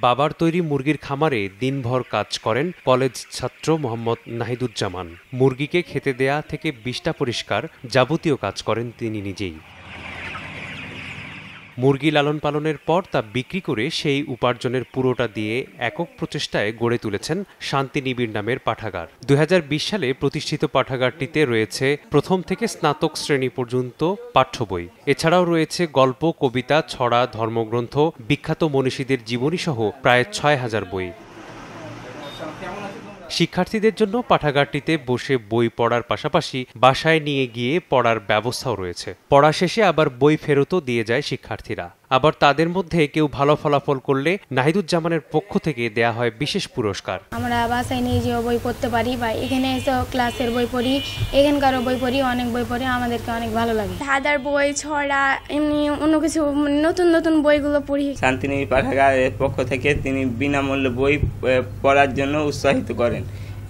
বাবার তৈরি মুরগির খামারে দিনভর কাজ করেন কলেজ ছাত্র মোহাম্মদ নাহিদুজ্জামান। মুরগিকে খেতে দেয়া থেকে বিষ্ঠা পরিষ্কার যাবতীয় কাজ করেন তিনি নিজেই। মুরগি লালন পালনের পর তা বিক্রি করে সেই উপার্জনের পুরোটা দিয়ে একক প্রচেষ্টায় গড়ে তুলেছেন শান্তিনিবিড় নামের পাঠাগার। ২০২০ সালে প্রতিষ্ঠিত পাঠাগারটিতে রয়েছে প্রথম থেকে স্নাতক শ্রেণী পর্যন্ত পাঠ্য বই। এছাড়াও রয়েছে গল্প, কবিতা, ছড়া, ধর্মগ্রন্থ, বিখ্যাত মনীষীদের জীবনীসহ প্রায় ৬,০০০ বই। শিক্ষার্থীদের জন্য পাঠাগারটিতে বসে বই পড়ার পাশাপাশি বাসায় নিয়ে গিয়ে পড়ার ব্যবস্থাও রয়েছে। পড়া শেষে আবার বই ফেরতও দিয়ে যায় শিক্ষার্থীরা। আবার তাদের মধ্যে কেউ ভালো ফলাফল করলে নাহিদুজ্জামানের পক্ষ থেকে দেয়া হয় বিশেষ পুরস্কার। আমরা বাসায় নিয়ে যেও বই পড়তে পারি বা এখানে এসেও ক্লাসের বই পড়ি, এখানকারও বই পড়ি, অনেক বই পড়ি, আমাদেরকে অনেক ভালো লাগে। ধাঁধার বই, ছড়া, এমনি অন্য কিছু নতুন নতুন বইগুলো পড়ি। শান্তিনিবিড় পাঠাগারের পক্ষ থেকে তিনি বিনামূল্যে বই পড়ার জন্য উৎসাহিত করেন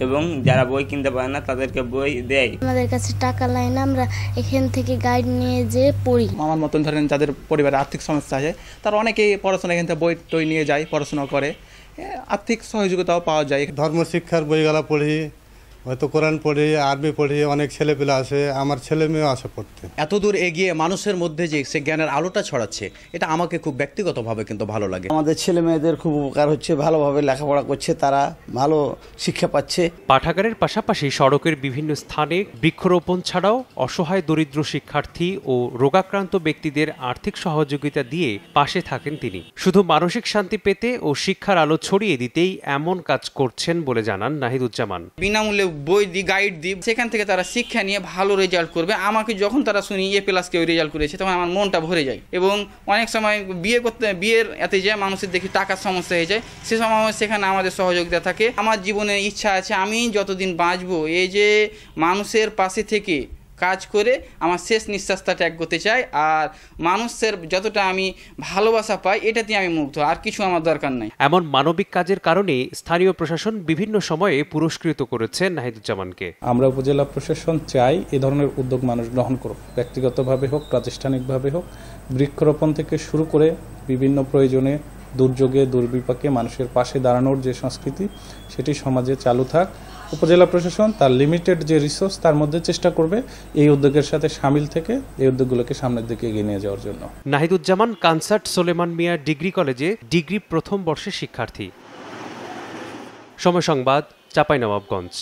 এবং যারা বই কিনতে পারে না তাদেরকে বই দেয়। আমাদের কাছে টাকা লাগে না, আমরা এখান থেকে গাইড নিয়ে যে পড়ি। আমার মতন ধরেন যাদের পরিবারে আর্থিক সমস্যা আছে তারা অনেকেই পড়াশোনা এখান থেকে বই টই নিয়ে যায়, পড়াশোনা করে, আর্থিক সহযোগিতাও পাওয়া যায়। ধর্মশিক্ষার বইগুলা পড়ি, হয়তো কোরআন পড়ি, আরবি পড়ি, অনেক ছেলেপেলে আসে, আমার ছেলে মেয়েও আসে পড়তে। এত দূর এগিয়ে মানুষের মধ্যে যে সে জ্ঞানের আলোটা ছড়াচ্ছে, এটা আমাকে খুব ব্যক্তিগতভাবে কিন্তু ভালো লাগে। আমাদের ছেলে মেয়েদের খুব উপকার হচ্ছে, ভালোভাবে লেখাপড়া করছে, তারা ভালো শিক্ষা পাচ্ছে। পাঠাগারের পাশাপাশি সড়কের বিভিন্ন স্থানে বৃক্ষরোপণ ছাড়াও অসহায় দরিদ্র শিক্ষার্থী ও রোগাক্রান্ত ব্যক্তিদের আর্থিক সহযোগিতা দিয়ে পাশে থাকেন তিনি। শুধু মানসিক শান্তি পেতে ও শিক্ষার আলো ছড়িয়ে দিতেই এমন কাজ করছেন বলে জানান নাহিদুজ্জামান। বিনামূল্যে বই দিই, গাইড দিই, সেখান থেকে তারা শিক্ষা নিয়ে ভালো রেজাল্ট করবে। আমাকে যখন তারা শুনি A+ কেউ রেজাল্ট করেছে, তখন আমার মনটা ভরে যায়। এবং অনেক সময় বিয়ের এতে যায় মানুষের দেখি টাকার সমস্যা হয়ে যায়, সে সময় সেখানে আমাদের সহযোগিতা থাকে। আমার জীবনের ইচ্ছা আছে আমি যতদিন বাঁচবো এই যে মানুষের পাশে থেকে কাজ করে আমার শেষ নিঃশ্বাসটা ত্যাগ করতে চাই। আর মানুষের যতটা আমি ভালোবাসা পাই এটাতে আমি মুগ্ধ, আর কিছু আমার দরকার নাই। এমন মানবিক কাজের কারণে স্থানীয় প্রশাসন বিভিন্ন সময়ে পুরস্কৃত করেছে নাহিদুজ্জামানকে। আমরা উপজেলা প্রশাসন চাই এ ধরনের উদ্যোগ মানুষ গ্রহণ করুক, ব্যক্তিগতভাবে হোক, প্রাতিষ্ঠানিকভাবে হোক। বৃক্ষরোপণ থেকে শুরু করে বিভিন্ন প্রয়োজনে, দুর্যোগে, দুর্বিপাকে মানুষের পাশে দাঁড়ানোর যে সংস্কৃতি, সেটি সমাজে চালু থাক। উপজেলা প্রশাসন তার লিমিটেড যে রিসোর্স তার মধ্যে চেষ্টা করবে এই উদ্যোগের সাথে সামিল থেকে এই উদ্যোগগুলোকে সামনের দিকে এগিয়ে নিয়ে যাওয়ার জন্য। নাহিদুজ্জামান কানসার্ট সোলেমান মিয়া ডিগ্রি কলেজে ডিগ্রি প্রথম বর্ষের শিক্ষার্থী। সময় সংবাদ, চাঁপাইনবাবগঞ্জ।